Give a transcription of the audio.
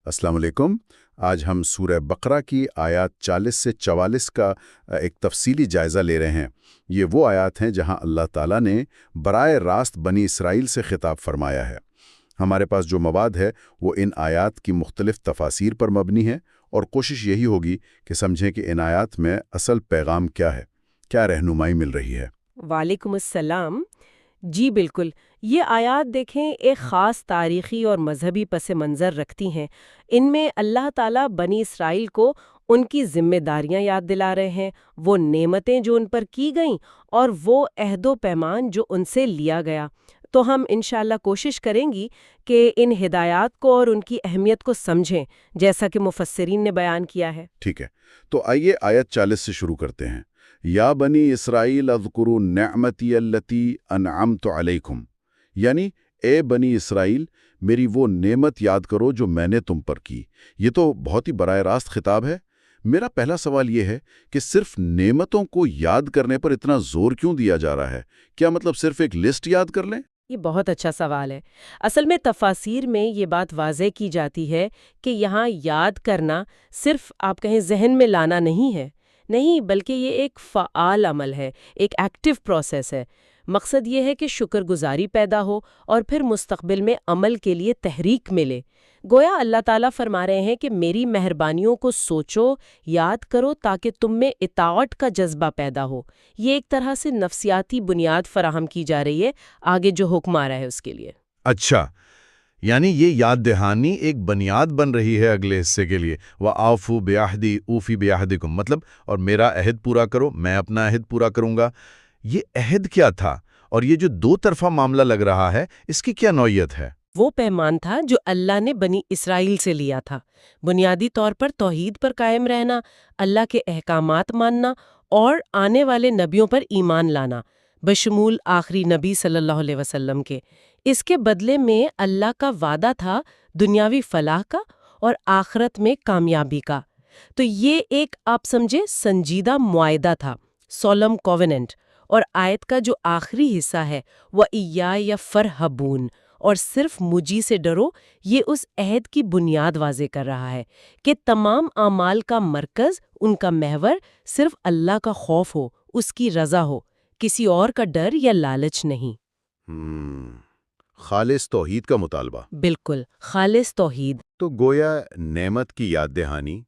السلام علیکم۔ آج ہم سورہ بقرہ کی آیات 40 سے 44 کا ایک تفصیلی جائزہ لے رہے ہیں۔ یہ وہ آیات ہیں جہاں اللہ تعالیٰ نے براہ راست بنی اسرائیل سے خطاب فرمایا ہے۔ ہمارے پاس جو مواد ہے وہ ان آیات کی مختلف تفاسیر پر مبنی ہے، اور کوشش یہی ہوگی کہ سمجھیں کہ ان آیات میں اصل پیغام کیا ہے، کیا رہنمائی مل رہی ہے۔ وعلیکم السلام۔ جی بالکل، یہ آیات دیکھیں ایک خاص تاریخی اور مذہبی پس منظر رکھتی ہیں۔ ان میں اللہ تعالیٰ بنی اسرائیل کو ان کی ذمہ داریاں یاد دلا رہے ہیں، وہ نعمتیں جو ان پر کی گئیں اور وہ عہد و پیمان جو ان سے لیا گیا۔ تو ہم انشاءاللہ کوشش کریں گی کہ ان ہدایات کو اور ان کی اہمیت کو سمجھیں، جیسا کہ مفسرین نے بیان کیا ہے۔ ٹھیک ہے، تو آئیے آیت 40 سے شروع کرتے ہیں۔ یا بنی اسرائیل اذکروا نعمتی التی انعمت علیکم، یعنی اے بنی اسرائیل میری وہ نعمت یاد کرو جو میں نے تم پر کی۔ یہ تو بہت ہی براہ راست خطاب ہے۔ میرا پہلا سوال یہ ہے کہ صرف نعمتوں کو یاد کرنے پر اتنا زور کیوں دیا جا رہا ہے؟ کیا مطلب صرف ایک لسٹ یاد کر لیں؟ یہ بہت اچھا سوال ہے۔ اصل میں تفاسیر میں یہ بات واضح کی جاتی ہے کہ یہاں یاد کرنا صرف آپ کہیں ذہن میں لانا نہیں ہے، نہیں، بلکہ یہ ایک فعال عمل ہے، ایک ایکٹیو پروسیس ہے۔ مقصد یہ ہے کہ شکر گزاری پیدا ہو اور پھر مستقبل میں عمل کے لیے تحریک ملے۔ گویا اللہ تعالیٰ فرما رہے ہیں کہ میری مہربانیوں کو سوچو، یاد کرو تاکہ تم میں اطاعت کا جذبہ پیدا ہو۔ یہ ایک طرح سے نفسیاتی بنیاد فراہم کی جا رہی ہے آگے جو حکم آ رہا ہے اس کے لیے۔ اچھا، یعنی یہ یاد دہانی ایک بنیاد بن رہی ہے اگلے حصے کے لیے۔ وَأَوْفُوا بِعَهْدِي أُوفِ بِعَهْدِكُمْ، مطلب اور میرا عہد پورا کرو، میں اپنا عہد پورا کروں گا۔ یہ عہد کیا تھا، اور یہ جو دو طرفہ معاملہ لگ رہا ہے، اس کی کیا نوعیت ہے؟ وہ پیمان تھا جو اللہ نے بنی اسرائیل سے لیا تھا، بنیادی طور پر توحید پر قائم رہنا، اللہ کے احکامات ماننا اور آنے والے نبیوں پر ایمان لانا، بشمول آخری نبی صلی اللہ علیہ وسلم کے۔ اس کے بدلے میں اللہ کا وعدہ تھا دنیاوی فلاح کا اور آخرت میں کامیابی کا۔ تو یہ ایک آپ سمجھے سنجیدہ معاہدہ تھا، سولم کووننٹ۔ اور آیت کا جو آخری حصہ ہے وَإِيَّايَ فَارْهَبُونَ، اور صرف مجھی سے ڈرو، یہ اس عہد کی بنیاد واضح کر رہا ہے کہ تمام اعمال کا مرکز، ان کا محور صرف اللہ کا خوف ہو، اس کی رضا ہو، کسی اور کا ڈر یا لالچ نہیں۔ خالص توحید کا مطالبہ۔ بالکل، خالص توحید۔ تو گویا نعمت کی یاد دہانی،